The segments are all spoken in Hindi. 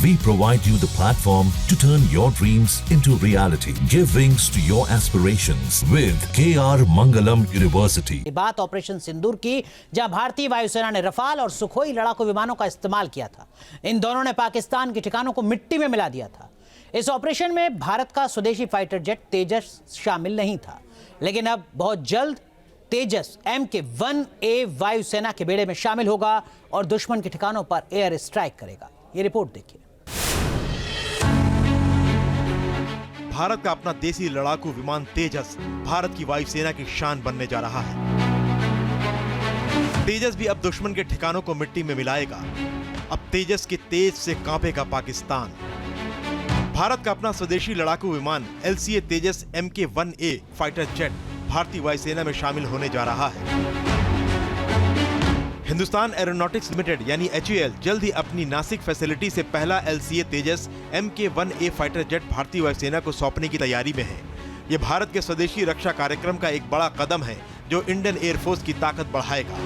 We provide you the platform to turn your dreams into reality. Give wings to your aspirations with KR Mangalam University. बात ऑपरेशन सिंदूर की, जहां भारतीय वायुसेना ने रफाल और सुखोई लड़ाकू विमानों का इस्तेमाल किया था। इन दोनों ने पाकिस्तान के ठिकानों को मिट्टी में मिला दिया था। इस ऑपरेशन में भारत का स्वदेशी फाइटर जेट तेजस शामिल नहीं था, लेकिन अब बहुत जल्द तेजस MK-1A वायुसेना के बेड़े में शामिल होगा और दुश्मन के ठिकानों पर एयर स्ट्राइक करेगा। ये रिपोर्ट देखिए। भारत का अपना देसी लड़ाकू विमान तेजस भारत की वायुसेना की शान बनने जा रहा है। तेजस भी अब दुश्मन के ठिकानों को मिट्टी में मिलाएगा। अब तेजस के तेज से कांपेगा पाकिस्तान। भारत का अपना स्वदेशी लड़ाकू विमान LCA तेजस MK-1A फाइटर जेट भारतीय वायुसेना में शामिल होने जा रहा है। हिंदुस्तान एरोनॉटिक्स लिमिटेड यानी HAL जल्द ही अपनी नासिक फैसिलिटी से पहला LCA तेजस MK-1A फाइटर जेट भारतीय वायुसेना को सौंपने की तैयारी में है। ये भारत के स्वदेशी रक्षा कार्यक्रम का एक बड़ा कदम है जो इंडियन एयरफोर्स की ताकत बढ़ाएगा।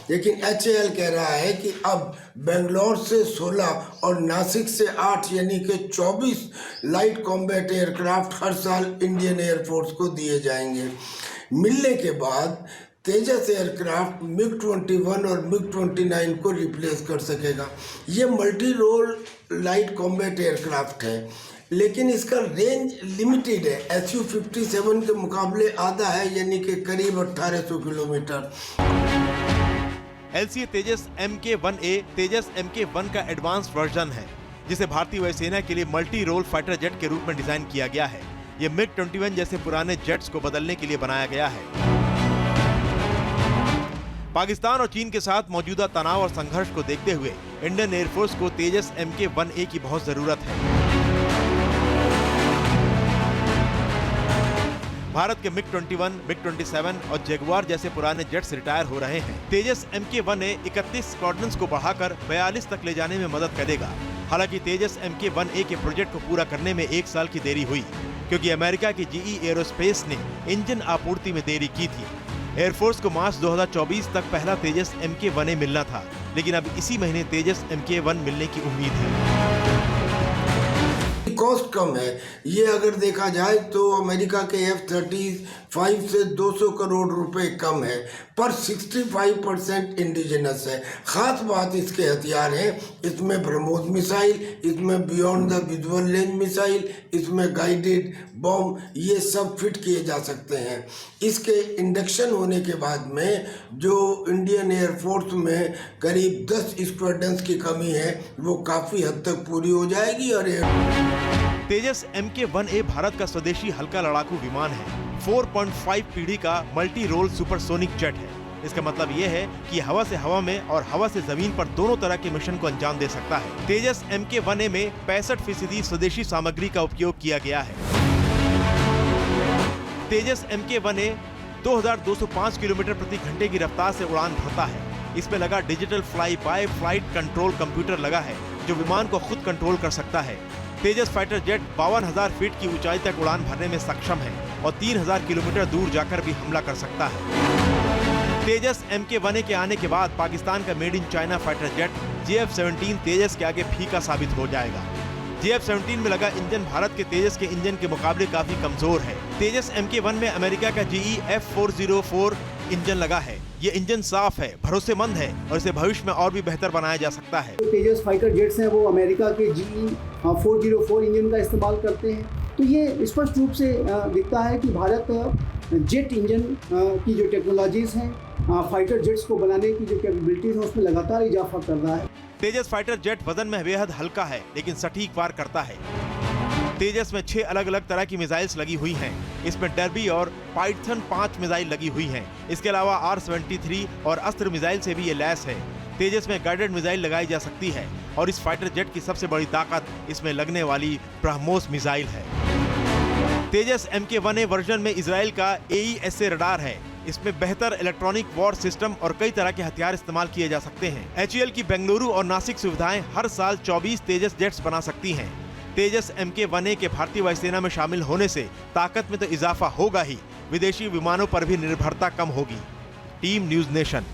लेकिन HAL कह रहा है कि अब बेंगलोर से 16 और नासिक से 8 यानी कि 24 लाइट कॉम्बैट एयरक्राफ्ट हर साल इंडियन एयरफोर्स को दिए जाएंगे। मिलने के बाद तेजस एयरक्राफ्ट MiG-21 और MiG-29 को रिप्लेस कर सकेगा। ये multi role light combat aircraft है, लेकिन इसका रेंज लिमिटेड है। Su-57 के मुकाबले आधा है, यानी कि करीब 1800 किलोमीटर। LCA तेजस MK-1A तेजस MK-1 का एडवांस वर्जन है, जिसे भारतीय वायुसेना के लिए मल्टी रोल फाइटर जेट के रूप में डिजाइन किया गया है। ये MiG-21 जैसे पुराने जेट्स को बदलने के लिए बनाया गया है। पाकिस्तान और चीन के साथ मौजूदा तनाव और संघर्ष को देखते हुए इंडियन एयरफोर्स को तेजस MK-1A की बहुत जरूरत है। भारत के MiG-21, MiG-27 और जगुआर जैसे पुराने जेट्स रिटायर हो रहे हैं। तेजस MK-1A 31 स्क्वाड्रन्स को बढ़ाकर 42 तक ले जाने में मदद करेगा। हालांकि तेजस MK-1A के प्रोजेक्ट को पूरा करने में 1 साल की देरी हुई, क्योंकि अमेरिका की GE एरोस्पेस ने इंजन आपूर्ति में देरी की थी। एयरफोर्स को मार्च 2024 तक पहला तेजस MK-1A मिलना था, लेकिन अब इसी महीने तेजस MK-1 मिलने की उम्मीद है। कॉस्ट कम है। ये अगर देखा जाए तो अमेरिका के F-35 से 200 करोड़ रुपए कम है, पर 65% इंडिजिनस है। खास बात इसके हथियार हैं, इसमें ब्रह्मोस मिसाइल, इसमें beyond the visual range missile, इसमें गाइडेड बॉम्ब, ये सब फिट किए जा सकते हैं। इसके इंडक्शन होने के बाद में जो इंडियन एयरफोर्स में करीब 10 स्क्वाड्रन्स की कमी है, वो काफ़ी हद तक पूरी हो जाएगी। और तेजस MK-1A भारत का स्वदेशी हल्का लड़ाकू विमान है। 4.5 पीढ़ी का मल्टी रोल सुपरसोनिक जेट है। इसका मतलब ये है कि हवा से हवा में और हवा से जमीन पर दोनों तरह के मिशन को अंजाम दे सकता है। तेजस MK-1A में 65% स्वदेशी सामग्री का उपयोग किया गया है। तेजस MK-1A 2205 किलोमीटर प्रति घंटे की रफ्तार से उड़ान भरता है। इसमें लगा digital fly by flight control computer लगा है, जो विमान को खुद कंट्रोल कर सकता है। तेजस फाइटर जेट 52,000 फीट की ऊंचाई तक उड़ान भरने में सक्षम है और 3,000 किलोमीटर दूर जाकर भी हमला कर सकता है। तेजस MK-1A के आने के बाद पाकिस्तान का made in China fighter jet JF-17 तेजस के आगे फीका साबित हो जाएगा। JF-17 में लगा इंजन भारत के तेजस के इंजन के मुकाबले काफी कमजोर है। तेजस MK-1 में अमेरिका का GE F404 इंजन लगा है। ये इंजन साफ है, भरोसेमंद है और इसे भविष्य में और भी बेहतर बनाया जा सकता है। तेजस फाइटर जेट्स हैं वो अमेरिका के GE 404 इंजन का इस्तेमाल करते हैं। तो ये स्पष्ट रूप से दिखता है कि भारत जेट इंजन की जो टेक्नोलॉजीज हैं, फाइटर जेट्स को बनाने की जो कैपेबिलिटीज हैं, उसमें लगातार इजाफा कर रहा है। तेजस फाइटर जेट वजन में बेहद हल्का है, लेकिन सटीक वार करता है। तेजस में 6 अलग अलग तरह की मिसाइल्स लगी हुई हैं। इसमें डर्बी और पाइथन 5 मिसाइल लगी हुई हैं। इसके अलावा R-73 और अस्त्र मिसाइल से भी ये लैस है। तेजस में गाइडेड मिसाइल लगाई जा सकती है और इस फाइटर जेट की सबसे बड़ी ताकत इसमें लगने वाली ब्रह्मोस मिसाइल है। तेजस MK-1A वर्जन में इजराइल का AESA रडार है। इसमें बेहतर इलेक्ट्रॉनिक वॉर सिस्टम और कई तरह के हथियार इस्तेमाल किए जा सकते हैं। HAL की बेंगलुरु और नासिक सुविधाएं हर साल 24 तेजस जेट्स बना सकती हैं। तेजस MK-1A के भारतीय वायुसेना में शामिल होने से ताकत में तो इजाफा होगा ही, विदेशी विमानों पर भी निर्भरता कम होगी। Team news nation.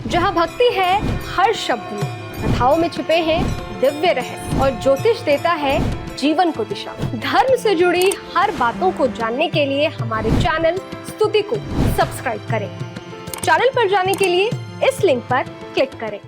जहां भक्ति है हर शब्द में, कथाओं में छिपे हैं दिव्य रहे और ज्योतिष देता है जीवन को दिशा। धर्म से जुड़ी हर बातों को जानने के लिए हमारे चैनल स्तुति को सब्सक्राइब करें। चैनल पर जाने के लिए इस लिंक पर क्लिक करें।